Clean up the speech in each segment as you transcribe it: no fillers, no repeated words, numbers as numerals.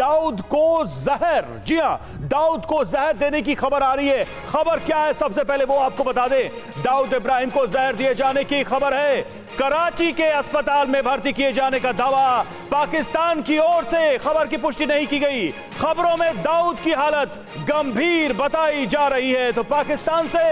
दाऊद को जहर, जी हां, दाऊद को जहर देने की खबर आ रही है। खबर क्या है, सबसे पहले वो आपको बता दें। दाऊद इब्राहिम को जहर दिए जाने की खबर है। कराची के अस्पताल में भर्ती किए जाने का दावा पाकिस्तान की ओर से, खबर की पुष्टि नहीं की गई। खबरों में दाऊद की हालत गंभीर बताई जा रही है। तो पाकिस्तान से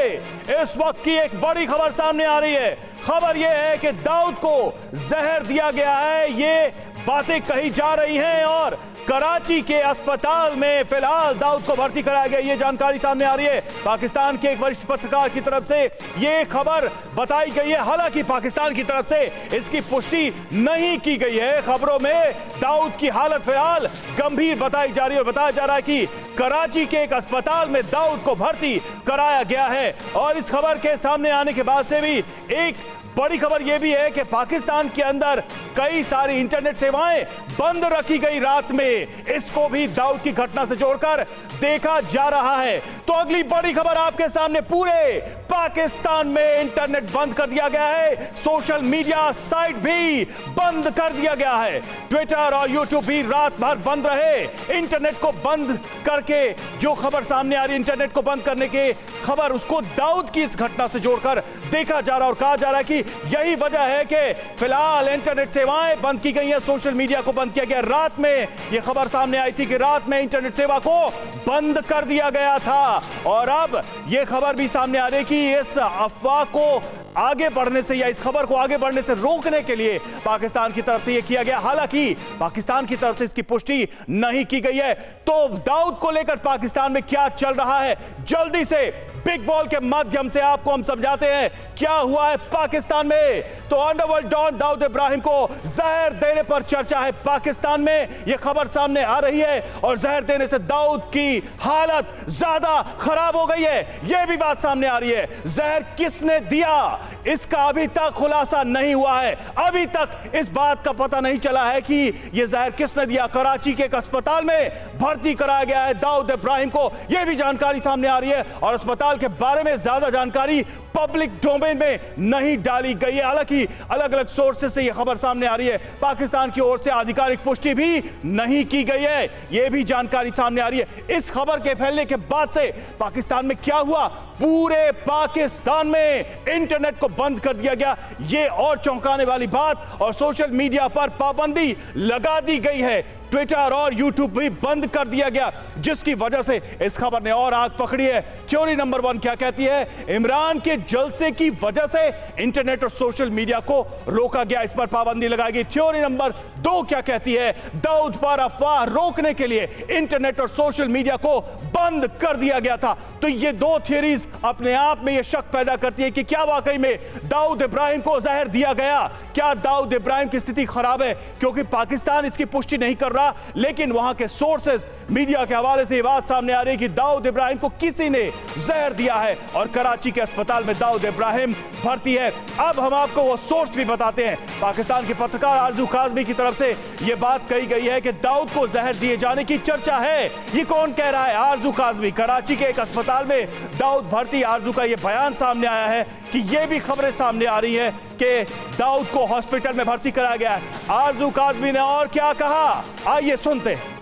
इस वक्त की एक बड़ी खबर सामने आ रही है। खबर यह है कि दाऊद को जहर दिया गया है, ये बातें कही जा रही हैं और कराची के अस्पताल में फिलहाल दाऊद को भर्ती कराया गया, ये जानकारी सामने आ रही है। पाकिस्तान के एक वरिष्ठ पत्रकार की तरफ से ये खबर बताई गई है। हालांकि पाकिस्तान की तरफ से इसकी पुष्टि नहीं की गई है। खबरों में दाऊद की हालत फिलहाल गंभीर बताई जा रही है और बताया जा रहा है कि कराची के एक अस्पताल में दाऊद को भर्ती कराया गया है। और इस खबर के सामने आने के बाद से भी एक बड़ी खबर यह भी है कि पाकिस्तान के अंदर कई सारी इंटरनेट सेवाएं बंद रखी गई रात में। इसको भी दाऊद की घटना से जोड़कर देखा जा रहा है। तो अगली बड़ी खबर आपके सामने, पूरे पाकिस्तान में इंटरनेट बंद कर दिया गया है। सोशल मीडिया साइट भी बंद कर दिया गया है। ट्विटर और यूट्यूब भी रात भर बंद रहे। इंटरनेट को बंद करके जो खबर सामने आ रही है, इंटरनेट को बंद करने की खबर, उसको दाऊद की इस घटना से जोड़कर देखा जा रहा है और कहा जा रहा है कि यही वजह है कि फिलहाल इंटरनेट सेवाएं बंद की गई हैं, सोशल मीडिया को बंद किया गया। रात में यह खबर सामने आई थी कि रात में इंटरनेट सेवा को बंद कर दिया गया था और अब यह खबर भी सामने आ रही है कि इस अफवाह को आगे बढ़ने से या इस खबर को आगे बढ़ने से रोकने के लिए पाकिस्तान की तरफ से यह किया गया। हालांकि पाकिस्तान की तरफ से इसकी पुष्टि नहीं की गई है। तो दाऊद को लेकर पाकिस्तान में क्या चल रहा है, जल्दी से बिग वॉल के माध्यम से आपको हम समझाते हैं क्या हुआ है पाकिस्तान में। तो अंडरवर्ल्ड डॉन दाऊद इब्राहिम को जहर देने पर चर्चा है पाकिस्तान में, यह खबर सामने आ रही है और जहर देने से दाऊद की हालत ज्यादा खराब हो गई है, यह भी बात सामने आ रही है। जहर किसने दिया, इसका अभी तक खुलासा नहीं हुआ है। अभी तक इस बात का पता नहीं चला है कि यह जहर किसने दिया। कराची के एक अस्पताल में भर्ती कराया गया है दाऊद इब्राहिम को, यह भी जानकारी सामने आ रही है और अस्पताल के बारे में ज्यादा जानकारी पब्लिक डोमेन में नहीं डाली गई है। हालांकि अलग अलग सोर्सेस से यह खबर सामने आ रही है। पाकिस्तान की ओर से आधिकारिक पुष्टि भी नहीं की गई है, यह भी जानकारी सामने आ रही है। इस खबर के फैलने के बाद से पाकिस्तान में क्या हुआ, पूरे पाकिस्तान में इंटरनेट को बंद कर दिया गया, यह और चौंकाने वाली बात। और सोशल मीडिया पर पाबंदी लगा दी गई है, ट्विटर और यूट्यूब भी बंद कर दिया गया, जिसकी वजह से इस खबर ने और आग पकड़ी है। थ्योरी नंबर 1 क्या कहती है, इमरान के जलसे की वजह से इंटरनेट और सोशल मीडिया को रोका गया, इस पर पाबंदी लगाई गई। थ्योरी नंबर 2 क्या कहती है, दाऊद पर अफवाह रोकने के लिए इंटरनेट और सोशल मीडिया को बंद कर दिया गया था। तो ये दो थ्योरीज अपने आप में यह शक पैदा करती है कि क्या वाकई में दाऊद इब्राहिम को जहर दिया गया, क्या दाऊद इब्राहिम की स्थिति खराब है। क्योंकि पाकिस्तान इसकी पुष्टि नहीं कर रहा, लेकिन वहां के सोर्सेस मीडिया के हवाले से यह बात सामने आ रही है कि दाऊद इब्राहिम को किसी ने जहर दिया है और कराची के अस्पताल में दाऊद इब्राहिम भर्ती है। अब हम आपको वो सोर्स भी बताते हैं। पाकिस्तान के पत्रकार आरजू काज़मी की तरफ से यह बात कही गई है कि दाऊद को जहर दिए जाने की चर्चा है। ये कौन कह रहा है, आरजू काज़मी। कराची के एक अस्पताल में दाऊद भर्ती, आरजू का यह बयान सामने आया है कि यह भी खबरें सामने आ रही है कि दाऊद को हॉस्पिटल में भर्ती कराया गया है। आरजू काज़मी ने और क्या कहा, आइए सुनते हैं।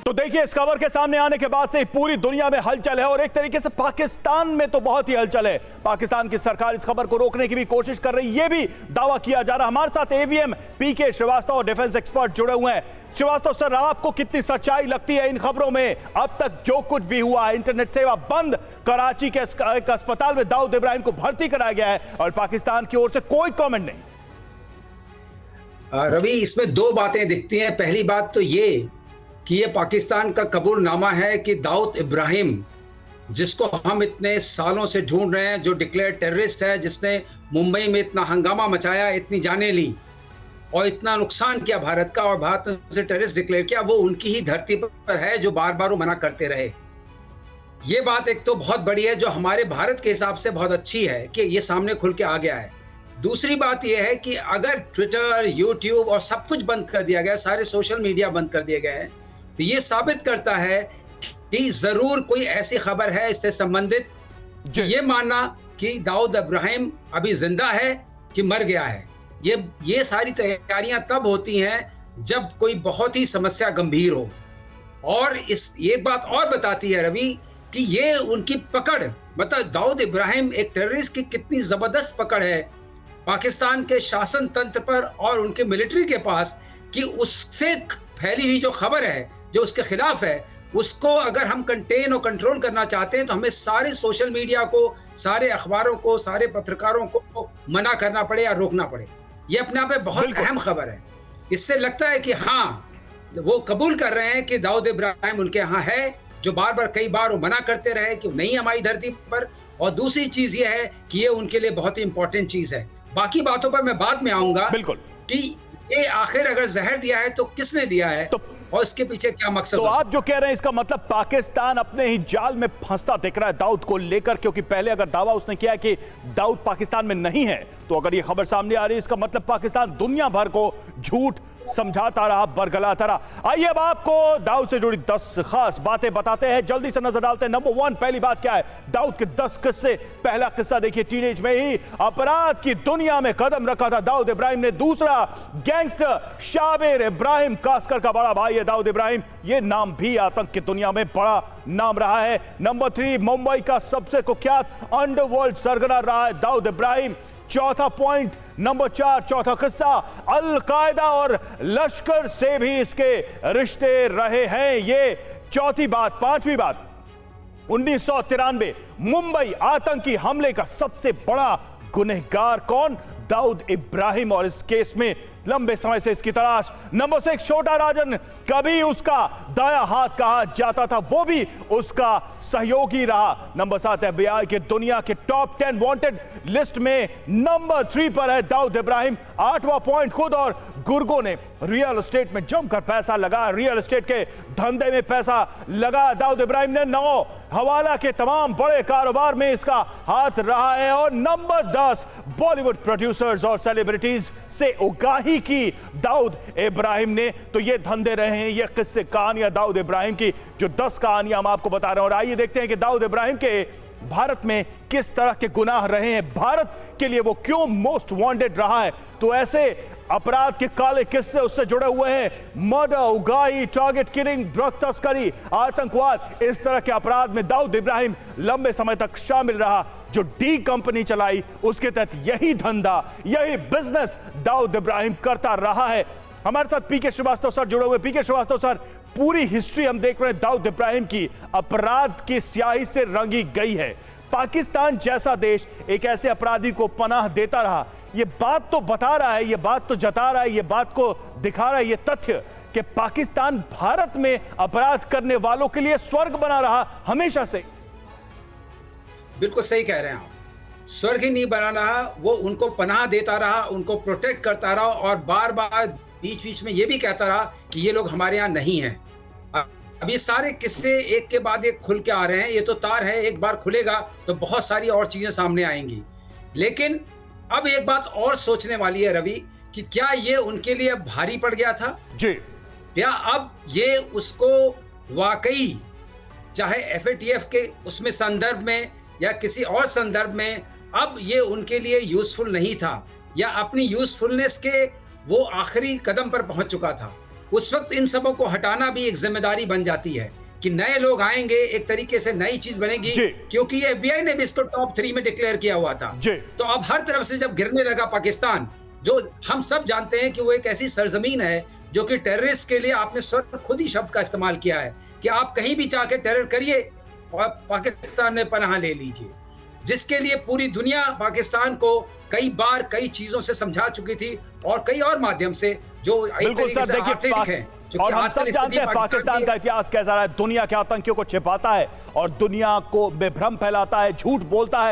तो देखिए, इस खबर के सामने आने के बाद से पूरी दुनिया में हलचल है और एक तरीके से पाकिस्तान में तो बहुत ही हलचल है। पाकिस्तान की सरकार इस खबर को रोकने की भी कोशिश कर रही है, यह भी दावा किया जा रहा है। हमारे साथ एवीएम पीके श्रीवास्तव, डिफेंस एक्सपर्ट जुड़े हुए हैं। श्रीवास्तव सर, आपको कितनी सच्चाई लगती है इन खबरों में? अब तक जो कुछ भी हुआ, इंटरनेट सेवा बंद, कराची के एक अस्पताल में दाऊद इब्राहिम को भर्ती कराया गया है और पाकिस्तान की ओर से कोई कमेंट नहीं। रवि, इसमें दो बातें दिखती हैं। पहली बात तो ये कि ये पाकिस्तान का कबूलनामा है कि दाऊद इब्राहिम, जिसको हम इतने सालों से ढूंढ रहे हैं, जो डिक्लेयर टेररिस्ट है, जिसने मुंबई में इतना हंगामा मचाया, इतनी जानें ली और इतना नुकसान किया भारत का, और भारत ने उसे टेररिस्ट डिक्लेयर किया, वो उनकी ही धरती पर है जो बार बार वो मना करते रहे। ये बात एक तो बहुत बड़ी है, जो हमारे भारत के हिसाब से बहुत अच्छी है कि ये सामने खुल के आ गया है। दूसरी बात यह है कि अगर ट्विटर, यूट्यूब और सब कुछ बंद कर दिया गया, सारे सोशल मीडिया बंद कर दिए गए हैं, तो ये साबित करता है कि जरूर कोई ऐसी खबर है इससे संबंधित। ये मानना कि दाऊद इब्राहिम अभी जिंदा है कि मर गया है, ये सारी तैयारियां तब होती हैं जब कोई बहुत ही समस्या गंभीर हो। और इस एक बात और बताती है रवि कि ये उनकी पकड़, मतलब दाऊद इब्राहिम एक टेररिस्ट की कितनी जबरदस्त पकड़ है पाकिस्तान के शासन तंत्र पर और उनके मिलिट्री के पास, कि उससे फैली हुई जो खबर है जो उसके खिलाफ है, उसको अगर हम कंटेन और कंट्रोल करना चाहते हैं तो हमें सारे सोशल मीडिया को, सारे अखबारों को, सारे पत्रकारों को मना करना पड़े या रोकना पड़े। ये अपने आप में बहुत अहम खबर है। इससे लगता है कि हाँ, वो कबूल कर रहे हैं कि दाऊद इब्राहिम उनके यहाँ है, जो बार बार कई बार वो मना करते रहे कि नहीं हमारी धरती पर। और दूसरी चीज ये है कि ये उनके लिए बहुत ही इंपॉर्टेंट चीज है। बाकी बातों पर मैं बाद में आऊंगा कि ये आखिर अगर जहर दिया है तो किसने दिया है और इसके पीछे क्या मकसद। तो आप जो कह रहे हैं इसका मतलब पाकिस्तान अपने ही जाल में फंसता दिख रहा है दाऊद को लेकर, क्योंकि पहले अगर दावा उसने किया कि दाऊद पाकिस्तान में नहीं है, तो अगर ये खबर सामने आ रही है इसका मतलब पाकिस्तान दुनिया भर को झूठ समझाता रहा, बरगलाता रहा। आइए अब आपको दाऊद से जुड़ी 10 खास बातें बताते हैं, जल्दी से नजर डालते हैं। नंबर 1, पहली बात क्या है, दाऊद के 10 किस्से। पहला किस्सा देखिए, टीनेज में ही अपराध की दुनिया में कदम रखा था दाऊद इब्राहिम ने। दूसरा, गैंगस्टर शाबिर इब्राहिम कास्कर का बड़ा भाई है दाऊद इब्राहिम, ये नाम भी आतंक की दुनिया में बड़ा नाम रहा है। नंबर 3, मुंबई का सबसे कुख्यात अंडरवर्ल्ड सरगना रहा है दाऊद इब्राहिम। चौथा पॉइंट, नंबर 4, चौथा किस्सा, अल-कायदा और लश्कर से भी इसके रिश्ते रहे हैं। ये चौथी बात। पांचवी बात, 1993 मुंबई आतंकी हमले का सबसे बड़ा गुनहगार कौन? दाऊद इब्राहिम, और इस केस में लंबे समय से इसकी तलाश। नंबर 6, छोटा राजन, कभी उसका दाया हाथ कहा जाता था, वो भी उसका सहयोगी रहा। नंबर 7, FBI के दुनिया के टॉप 10 वांटेड लिस्ट में नंबर 3 पर है दाऊद इब्राहिम। 8वां पॉइंट, खुद और गुर्गों ने रियल एस्टेट में जमकर पैसा लगा, रियल एस्टेट के धंधे में पैसा लगा दाऊद इब्राहिम ने। 9, हवाला के तमाम बड़े कारोबार में इसका हाथ रहा है। और नंबर 10, बॉलीवुड प्रोड्यूसर्स और सेलिब्रिटीज से उगाही की दाऊद इब्राहिम ने। तो ये धंधे रहे हैं, ये किस्से कहानियां दाऊद इब्राहिम की, जो 10 कहानियां हम आपको बता रहे हैं। और आइए देखते हैं कि दाऊद इब्राहिम के भारत में किस तरह के गुनाह रहे हैं, भारत के लिए वो क्यों मोस्ट वांटेड रहा है। तो ऐसे अपराध के काले किस्से उससे जुड़े हुए हैं, मर्डर, उगाही, टारगेट किलिंग, ड्रग तस्करी, आतंकवाद, इस तरह के अपराध में दाऊद इब्राहिम लंबे समय तक शामिल रहा। जो डी कंपनी चलाई उसके तहत यही धंधा, यही बिजनेस दाऊद इब्राहिम करता रहा है। हमारे साथ पीके श्रीवास्तव सर जुड़े हुए। पीके श्रीवास्तव सर, पूरी हिस्ट्री हम देख रहे हैं दाऊद इब्राहिम की अपराध की स्याही से रंगी गई है। पाकिस्तान जैसा देश एक ऐसे अपराधी को पनाह देता रहा, ये बात तो बता रहा है, ये बात तो जता रहा है, ये बात को दिखा रहा है ये तथ्य कि पाकिस्तान भारत में अपराध करने वालों के लिए स्वर्ग बना रहा हमेशा से। बिल्कुल सही कह रहे हैं आप, स्वर्ग ही नहीं बना रहा, वो उनको पनाह देता रहा, उनको प्रोटेक्ट करता रहा और बार बार बीच बीच में ये भी कहता रहा कि ये लोग हमारे यहाँ नहीं हैं। अब ये सारे किस्से एक के बाद एक खुल के आ रहे हैं। ये तो तार है, एक बार खुलेगा तो बहुत सारी और चीजें सामने आएंगी। लेकिन अब एक बात और सोचने वाली है रवि, कि क्या ये उनके लिए भारी पड़ गया था जी, या अब ये उसको वाकई, चाहे FATF के उसमें संदर्भ में या किसी और संदर्भ में, अब ये उनके लिए यूजफुल नहीं था, या अपनी यूजफुलनेस के वो आखिरी कदम पर पहुंच चुका था। उस वक्त इन सबों को हटाना भी एक जिम्मेदारी बन जाती है कि नए लोग आएंगे, एक तरीके से नई चीज बनेगी, क्योंकि FBI ने भी इसको टॉप 3 में डिक्लेयर किया हुआ था। तो अब हर तरफ से जब गिरने लगा पाकिस्तान, जो हम सब जानते हैं कि वो एक ऐसी सरजमीन है जो कि टेररिस्ट के लिए, आपने स्वर्ग खुद ही शब्द का इस्तेमाल किया है कि आप कहीं भी जाके टेरर करिए और पाकिस्तान में पनाह ले लीजिए, जिसके लिए पूरी दुनिया पाकिस्तान को कई बार कई चीजों से समझा चुकी थी और कई और माध्यम से, जो एक तरीके से आर्थिक है। और हम सब जानते हैं पाकिस्तान का इतिहास कैसा रहा है, दुनिया के आतंकियों को छिपाता है और दुनिया को बेभ्रम फैलाता है, झूठ बोलता है।